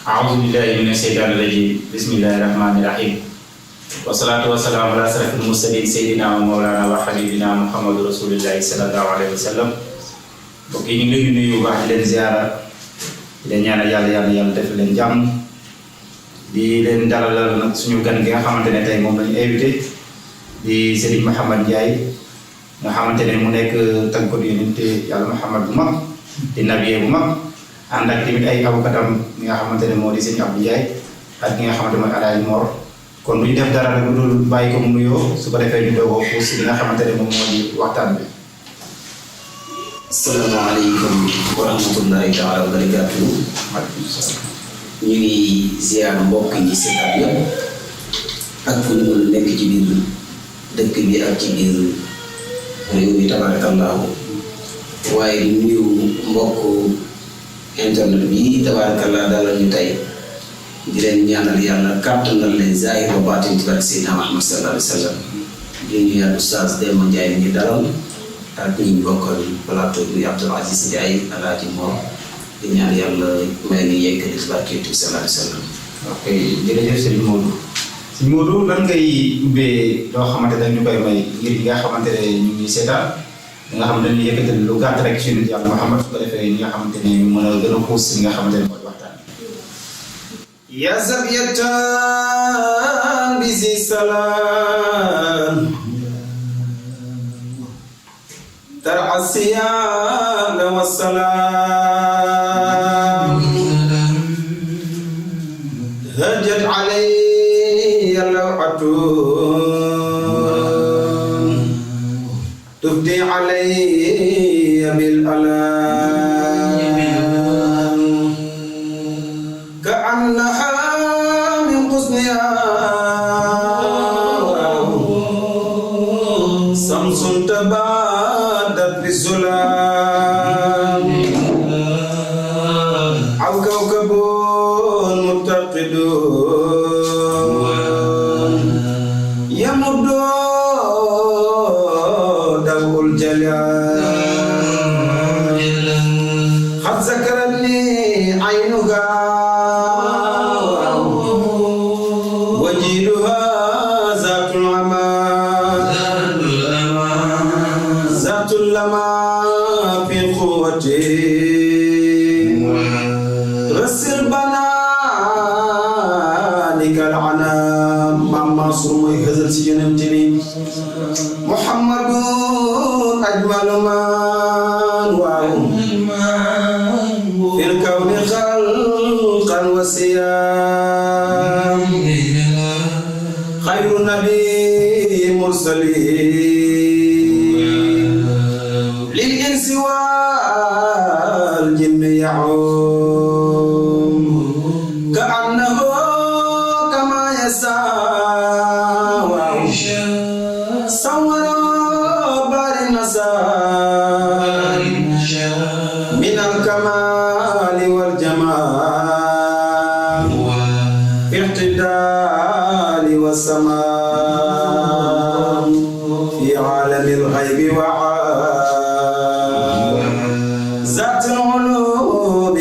أعوذ بالله من الشيطان الرجيم بسم الله الرحمن الرحيم والصلاة والسلام على أشرف المرسلين سيدنا ومولانا وحبيبنا محمد رسول الله صلى الله عليه وسلم mbokk yi ñu ngi leen di nuyu baax di leen ziara di leen ñaanal yàlla def leen jàmm di leen dalal nag suñu gan gi nga xamante ne tey moom lañu invité di Serigne Mouhamed Ndiaye nga xamante ne mu nekk tàggatu yonent yàlla Mouhamed bu mag di nabiye bu mag ànd ak tamit ay avocatam ñi nga xamante ne moo di sëñ Abdou Ndiaye ak ñi nga xamante mooy Alaaji Mor kon duñ def dara rek lu dul bàyyi ko mu nuyoo su ko defee ñu doogoo xuus li nga xamante ne moom moo di waxtaan bi. Assalamualaikum warahmatullahi taala wabarakatuh. Ñu ngi ziar mbokk yi seetaan yëpp ak fu ñu mën a nekk ci biir dëkk bi ak ci biir réew mi tabarakallahu waaye di nuyu mbokk internet bi tabarakallah dalal ñu tey di leen ñaanal yàlla kàttanal leen zahir wa baatin ci barke Seydina Muhammad sallallahu alayhi wa sallam di nuyu Oustaz Demba Ndiaye mi ngi dalal ak ñi bokkal plateau bi Abdoul Aziz Ndiaye Alaaji Mor di ñaan yàlla may ni yeggali ci barke Yonent bi sallallahu alayhi wa sallam. ok jërëjëf Serigne Modou Serigne Modou lan ngay ubbee loo xamante ne ñu koy may ngir ñi nga xamante ne ñu ngi seetaan nga xam ne dañuy yëkkati lu gàtt rek ci nit yàlla Muhammad su ko defee ñi nga xamante ne ñu mën a gën a xuus li nga xamante ne mooy waxtaan ya zabiyatan bisi salam ترعى الصيام والسلام هجت علي اللوحة تفدي علي بالألام كأنها من حسنها شمس تبادت بالظلام أو كوكب متقد يمد ضوء الجلال قد ذكرتني عينها وجيدها ذات العمى ذات اللمى في قوتي رسل بنانك العنام مما صرمي هزل سجن تبي محمد أجمل من في الكون خلقا وسيام خير نبي مرسلين للإنس والجن يعوم كأنه كما يساوى صور بار النساء من الكمال والجمال في اعتدال والسماء في عالم الغيب ذات العلوم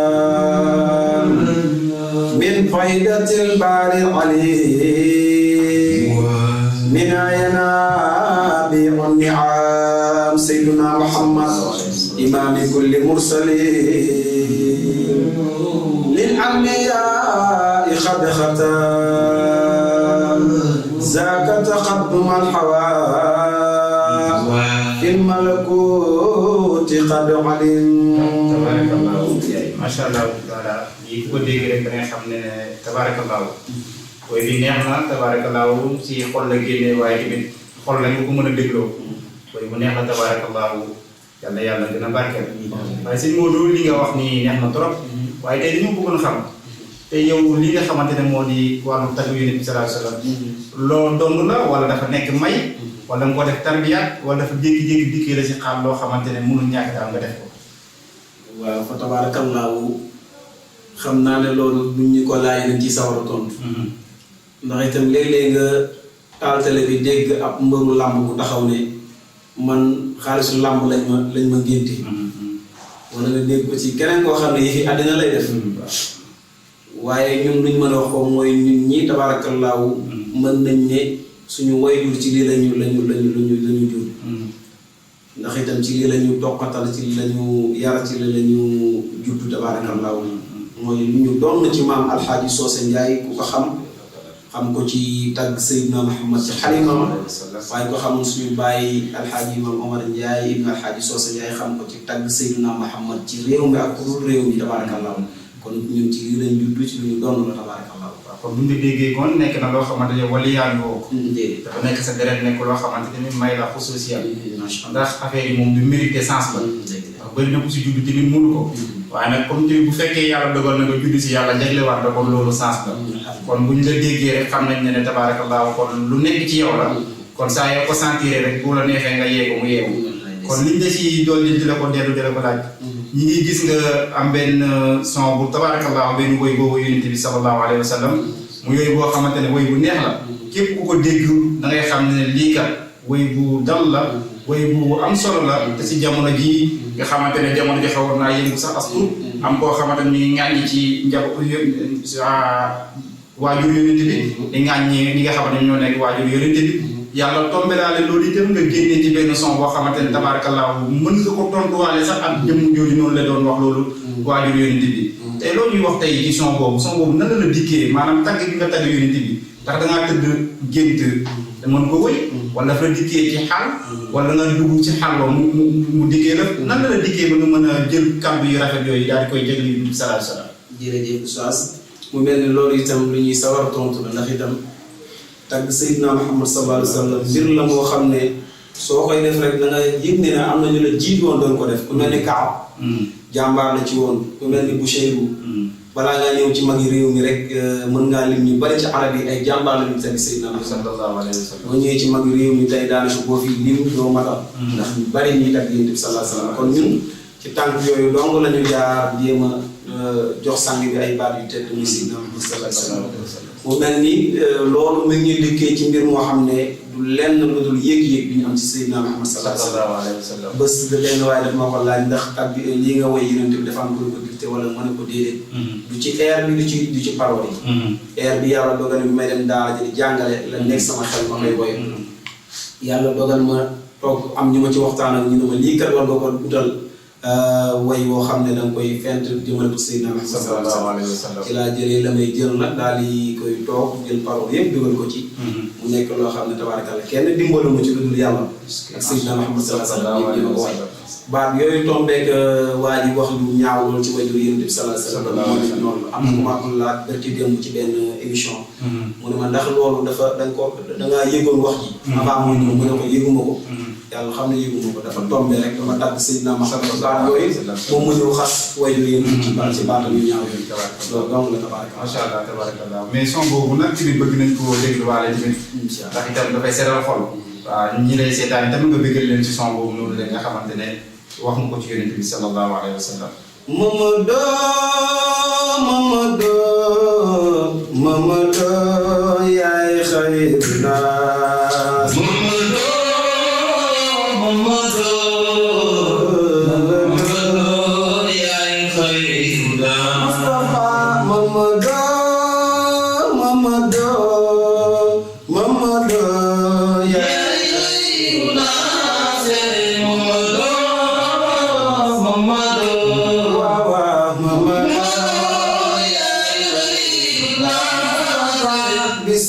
والحكام من فائدة الباري العليم من ينابيع النعام سيدنا محمد إمام كل مرسلين للأنبياء قد ختم ذاك تقدم الحوام في الملكوت قد علم macha allah taala yi ko dégg rek da nga xam ne tabarakallahu koy bi neex na tabarakallahu ci xol la génne waaye tamit xol la ñu ko mën a dégloo koy bu neex na tabarakallahu yàlla gën a barkeel waaye sëñ Modou li nga wax ni neex na trop waaye tey li ñu bëggoon xam te yow li nga xamante ne moo di wàllu tagg Yonent bi sallallahu alayhi wasallam loo dond la wala dafa nekk may wala nga ko def tarbiyaat wala dafa jékki-jékki dikkee la si xaal loo xamante ne mënul ñàkk daal nga def ko. waaw fa tabarakallahu xam naa ne loolu buñ ñu ko laaj nañ ci sawar a tontu ndax itam léeg-léeg nga taal télé bi dégg ab mbëru làmb bu taxaw ne man xaalisu làmb lañ ma ngénte wala nga dégg ko ci keneen koo xam ne yi fi àddina lay def waaye ñun luñ mën a wax ko mooy ñun ñi tabaarakallaahu mën nañ ne suñu waajur ci lii lañu jur ndax itam ci lii lañu toqatal ci lii lañu yar ci lii lañu juddu tabaarakallaahu mooy lu ñu doon ci maam Alxaaji Soose Njaay ku ko xam ko ci tagg Seydina Muhammad ci xalima waaye ko xamul suñu bàyyi Alxaaji Maam Omar Njaay ibn Alxaaji Soose Njaay xam ko ci tagg Seydina Muhammad ci réew mi ak kurul réew mi tabaarakallaahu kon ñun ci lii lañ juddu ci lu ñu doon la tabaarakallaahu. waaw kon bu ñu déggee kon nekk na loo xamante ne wala yaa ngi woo. dafa nekk sa deret nekk loo xamante ne may la xusuusiyal. ndax affaire yi moom du mérité sens la. ndax bëri na ku si juddu tamit mënu ko. waaye nag comme tamit bu fekkee yàlla dogal na nga juddu si yàlla jaglewaat la kon loolu sens la. kon bu ñu la déggee rek xam nañ ne tabaarakallaahu kon lu nekk ci yow la. kon saa yoo ko sentir rek bu la neexee nga yee ko mu yeewu. kon liñ la si dool di la ko dellu di la ko laaj. ñi ngi gis nga am benn son bu tabaarakallaahu benn woy boobu yonent bi sallallahu alayhi wa sallam mu yooyu boo xamante ne woy bu neex la képp ku ko dégg da ngay xam ne lii kat woy bu dal la woy bu am solo la te si jamono ji nga xamante ne jamono ji xawoon naa yëngu sax as tuut am koo xamante ne mi ngi ŋàññi ci waajur yonent bi di ŋàññi ñi nga xamante ne ñoo nekk waajur yonent bi yàlla tombé daale loolu itam nga génnee ci benn son boo xamante ne tabaarakallaahu mën nga ko tontuwaale sax ak jëmm jooju noonu la doon wax loolu waajur yonent bi te loolu ñuy wax tey ci son boobu nan la dikkee maanaam tagg bi nga tagg yonent bi ndax da ngaa tëdd gént mën ko wëy wala dafa dikkee ci xaal wala nga dugg ci xaal ba mu dikkee la nan la dikkee ba nga mën a jël kàddu yu rafet yooyu daal di koy jégli bi salaam salaam. jërëjëf Oustaz mu mel ni loolu itam lu ñuy sawar tontu la ndax itam tagg Seydina Muhammad sallallahu alayhi wa sallam mbir la moo xam ne soo koy def rek da nga yëg ne am na ñu la jiitu woon doon ko def ku mel ni Kaab jàmbaar la ci woon ku mel ni Bushayru balaa ngaa ñëw ci magi réew mi rek mën ngaa lim ñu bari ci arab yi ay jàmbaar la ñu tagg Seydina Muhammad sallallahu alayhi wa sallam boo ñëwee ci magi réew mi tey daanaka boo fi lim doo matal ndax ñu bari ñuy tagg Yonent bi sallallahu alayhi wa sallam kon ñun ci tànk yooyu dong la ñu jaar jéem a jox sang bi ay baat yu tedd muy Seydina Muhammad sallallahu alayhi wa sallam mu mel ni loolu mi ngi liggéey ci mbir moo xam ne du lenn lu dul yéeg-yéeg bi ñu am ci Seydina Muhammad sallallahu alayhi wa sallam bés de lenn waaye daf ma ko laaj ndax ak lii nga woy Yonent bi dafa am ko dicté wala mën a ko déedéet du ci air bi du ci parole yi air bi yàlla dogal bi may dem daara ji di jàngale la nekk sama xel ma koy woy yàlla dogal ma toog am ñu ma ci waxtaan ak ñu ne ma lii kat war nga ko utal way woo xam ne danga koy fent jëmal ko Seydina Muhammad sallallahu alayhi wa sallam ci laa jëlee la may jël nag daal di koy toog jël parole yëpp dugal ko ci mu nekk loo xam ne tabaarakalla kenn dimbalu ma ci lu dul yàlla ak Seydina Muhammad sallallahu alayhi wa sallam yëpp dina ko way baat yooyu tombeek waa ji wax lu ñaaw loolu ci wajur Yonent bi sallallahu alayhi wa sallam noonu am na ko ma ko laaj barki démb ci benn émission mu ne ma ndax loolu dangaa yëgoon wax ji avant muy ñëw mu ne ko yëguma ko yàlla xam ne yëguma ko dafa tombé rek dafa tàgg Seydina Muhammad baat yooyu moom mu ñëw xas wajur Yonent bi ci baatam yu ñaaw yooyu loolu donc la tabaaraka macha allah tabarakallah mais son boobu nag tamit bëgg nañ ko dégluwaale tamit ndax itam dafay seetal xol waaw ñi lay seetaan itam nga bëggal leen ci son boobu noonu la nga xamante ne wax nga ko ci Yonent bi sallallahu alayhi wa sallam Mamadou yaay xayru naas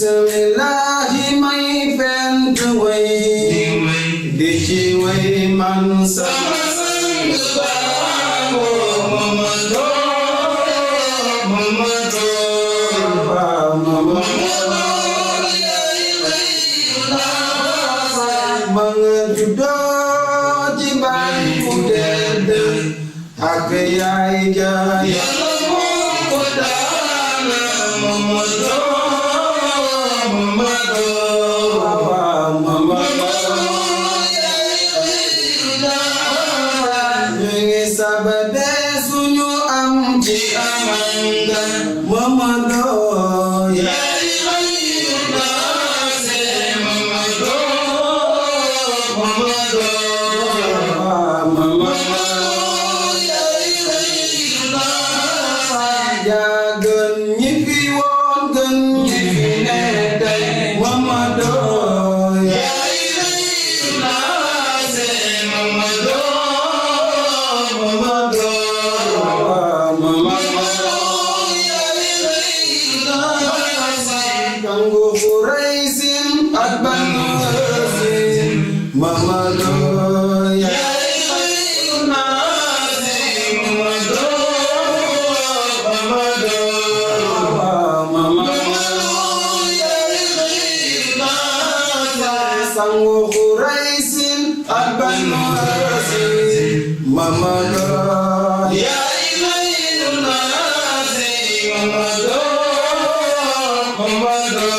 bismillahi may fent way di ci way man sama ma nga juddoo ci baay bu tedd ak yaay ja sabade suñu am ci amanga Mamadou yaay xayru naas Mamadou yaay Mamadu ya khairun nasi Mamadu Sangu Quraisin Al-Banu Rasim Mamadu Ya khairun nasi Mamadu Mamadu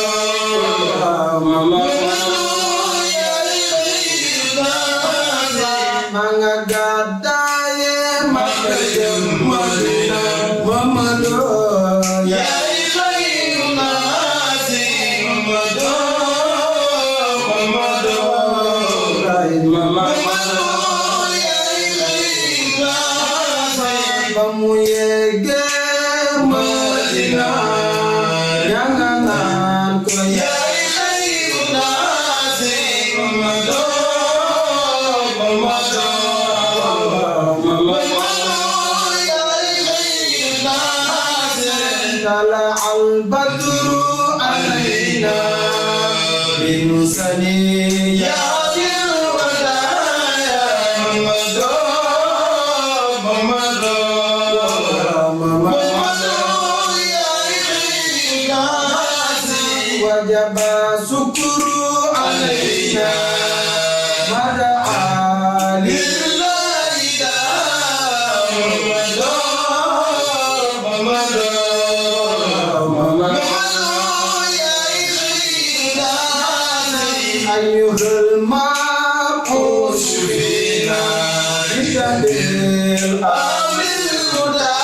Ya khairun nasi Mangagadaye Makajem Madina Mamadu Ya khairun nasi Mamadu Kamu yege Madina jangan ku ya khairun nasi Mamadu Mamadu ya khairun nasi tala al badru alaina bin sani ya wajib syukru alaina mada'a lillahi ayyuhul ma'us fina bidadil amil huda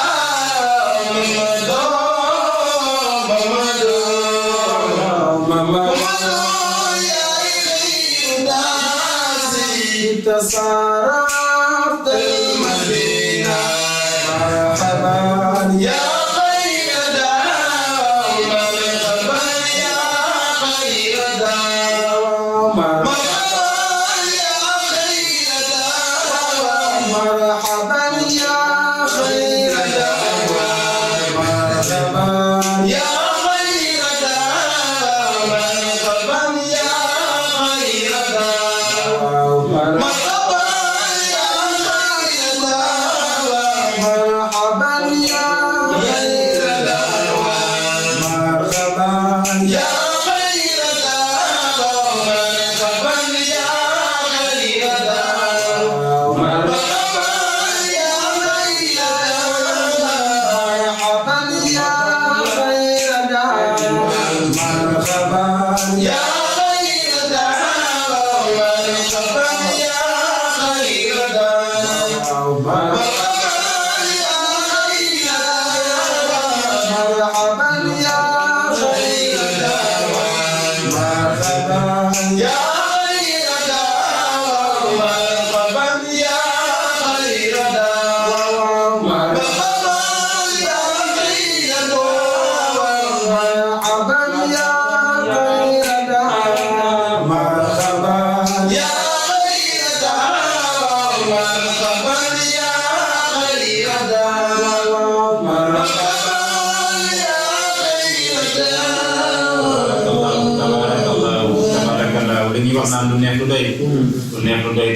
saraf al-Madinah marhaban ya khayr daw marhaban ya khayr daw marhaban ya khayr daw marhaban ya khayr daw marhaban ya khayr daw marhaban ya khayr daw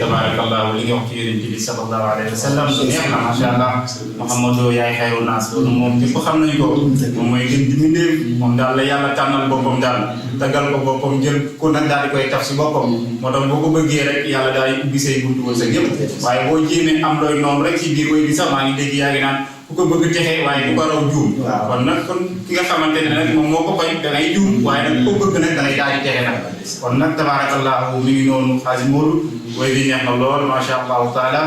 tabarakallah li nga wax ci yonent bi sallallahu alayhi wa sallam neex na masha Allah Muhammadu yaay xayrun naas loolu moom ñëpp xam nañu ko moom mooy gën di mbindeef moom daal la yàlla tànnal boppam daal tagal ko boppam jël ku nag daal di koy taf si boppam moo tax boo ko bëggee rek yàlla daal di ubbi say buntu wërsëg yëpp waaye boo jéemee am looy noonu rek ci biir way bi sax maa ngi dégg yaa ngi naan ku ko bëgg texe waaye ku ko raw juum kon nag kon ki nga xamante ne nag moom moo ko koy da ngay juum waaye nag ku ko bëgg nag da ngay daal di texe nag kon nag tabarakallahu mi ngi noonu xaasi Moodu way bi neex na lool masha allahu taala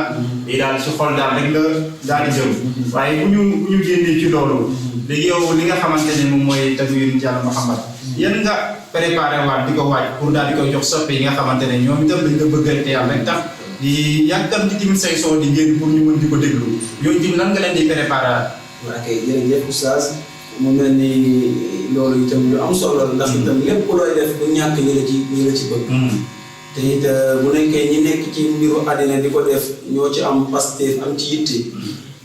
lii daal si xol daal rek la daal di jëm waaye bu ñu génnee ci loolu léegi yow li nga xamante ne moom mooy tagg yonent Yàlla Muhammad yan nga préparé waat di ko waaj pour daal di koy jox soppe yi nga xamante ne ñoom itam dañ ko bëggante yàlla rek tax di yàggam ci tamit say soo di génn pour ñu mën di ko déglu yooyu tamit lan nga leen di préparé. waa kay jërëjëf oustaz mu mel ni loolu itam lu am solo la ndax itam lépp looy def bu ñàkk ñi la ci bëgg. te it bu nekkee ñi nekk ci mbiru àddina di ko def ñoo ci am Pastef am ci yitte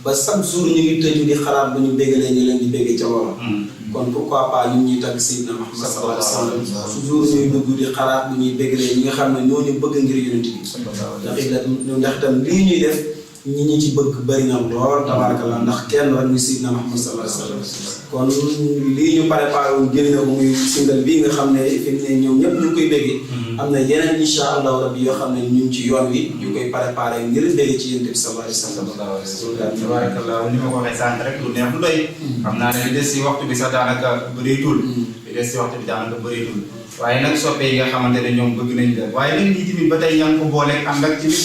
ba chaque jour ñu ngi tëju di xalaat bu ñu béggalee ñu leen di béggee ca wala kon pourquoi pas ñun ñuy tagg Seydina Muhammad sallallahu alayhi wa sallam toujours ñuy dugg di xalaat bu ñuy béggalee ñi nga xam ne ñoo ñu bëgg ngir yonent bi ndax itam lii ñuy def ñi ci bëgg bari na lool tabarakallah ndax kenn rek muy Seydina Muhammad sallallahu alayhi wa sallam kon lii ñu préparé woon génne ko muy single bii nga xam ne fi mu ne ñoom ñëpp ñu ngi koy béggee am na yeneen insha allahu rabbi yoo xam ne ñu ngi ci yoon wi ñu koy préparé ngir béggee ci yonent bi sallallahu alayhi wa sallam tabarakallah ni ma ko waxee sànq rek lu neex lu doy xam naa ne li des si waxtu bi sax daanaka bëreetul li des si waxtu bi daanaka bëreetul waaye nag soppe yi nga xamante ne ñoom bëgg nañ la waaye nag lii tamit ba tey yaa ngi ko booleeg ànd ak tamit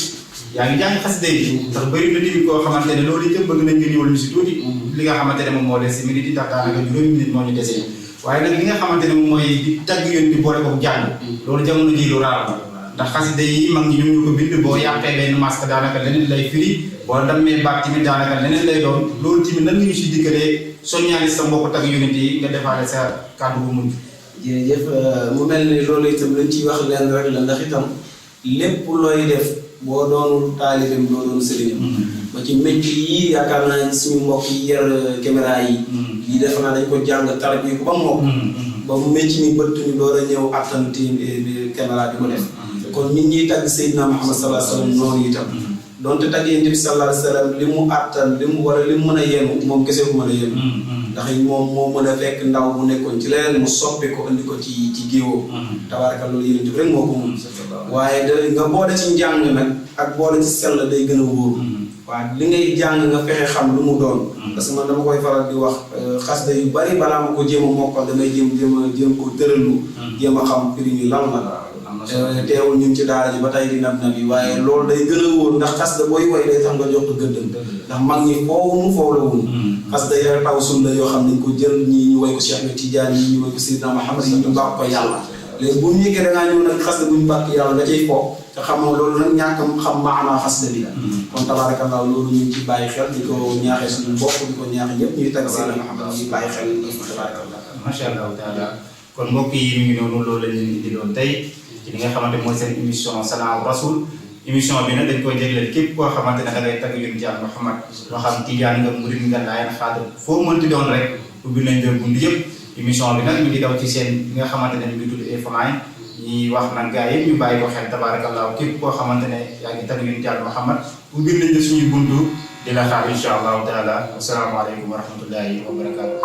yaa ngi jàng xasida yi ndax bëri na tamit koo xamante ne loolu itam bëgg nañ nga ñëwal ñu si tuuti li nga xamante ne moom moo des si minute yi ndax daanaka juróomi minute moo ñu desee waaye nag li nga xamante ne moom mooy di tagg yoon bi boole ko jàng loolu jamono ji lu raar la ndax xasida yi mag ñi ñoom ñu ko bind boo yàqee benn masque daanaka leneen lay firi boo dammee baat tamit daanaka leneen lay doon loolu tamit nan nga ñu si dikkalee soññaali sa mbokk tagg yonent yi nga defaale sa kàddu bu mujj. jërëjëf mu mel ni loolu itam lañ ciy wax leen rek la ndax itam lépp looy def boo doonul taalibeem doo doon sëriñam ba ci métti yi yaakaar naa suñu mbokk yi yer caméra yi yi def naa dañ ko jàng tarbi ko ba mokk ba mu métti mi bëtt ñu door a ñëw attanti caméra bi ko def kon nit ñiy tagg Seydina Muhammad sallallahu alayhi wa sallam noonu itam donte tagg Yonent bi sallallahu alayhi wa sallam li mu attan li mu wala li mu mën a yenu moom kese ko mën a yenu ndax moom moo mën a fekk ndaw mu nekkoon ci leneen mu soppi ko andi ko ci géewoo tabaraka loolu Yonent bi rek moo ko mun waaye da nga boole ci njàng nag ak boole ci sell day gën a wóor waaw li ngay jàng nga fexe xam lu mu doon parce que man dama koy faral di wax xasida yu bari balaa ma ko jéem a mokkal damay jéem ko tëralu jéem a xam prix yi lan la teewul ñu ngi ci daara ji ba tey di nab nabi waaye loolu day gën a wóor ndax xasida booy woy day tax nga jox ko gëddëm ndax mag ñi foofu la woon xasida ya taw sunna yoo xam nañ ko jël ñii ñu woy ko Cheikh Ahmed Tidiane ñii ñu woy ko Seydina Muhammad yi ñu baax ko yàlla léegi bu ñu yëgee da ngaa ñëw nag xasida bu ñu bàkk yàlla nga cay fo te xam nga loolu nag ñàkk xam maanaa xasida bi la kon tabarakallah loolu ñu ngi ci bàyyi xel di ko ñaaxee suñu bopp di ko ñaaxee ñëpp ñuy tagg Seydina Muhammad ñuy bàyyi xel tabarakallah macha allah taala kon mbokk yi mi ngi noonu loolu lañ leen indiloon tey ci li nga xamante mooy seen émission Sanaa Rasul émission bi nag dañ koy jégleel képp koo xamante ne da ngay tagg yonent Yàlla Muhammad moo xam tijaan nga murid nga laayeen xaadir foo mënti doon rek ubbi nañ leen bunt yëpp émission bi nag ñu ngi daw ci seen li nga xamante ne ñu ngi tudd Infolayn ñi wax nag gars yi ñu bàyyi ko xel tabarakallah képp koo xamante ne yaa ngi tagg yonent Yàlla Muhammad ubbi nañ la suñu buntu di la xaar insha allahu taala asalaamaaleykum wa rahmatullahi wa barakatuh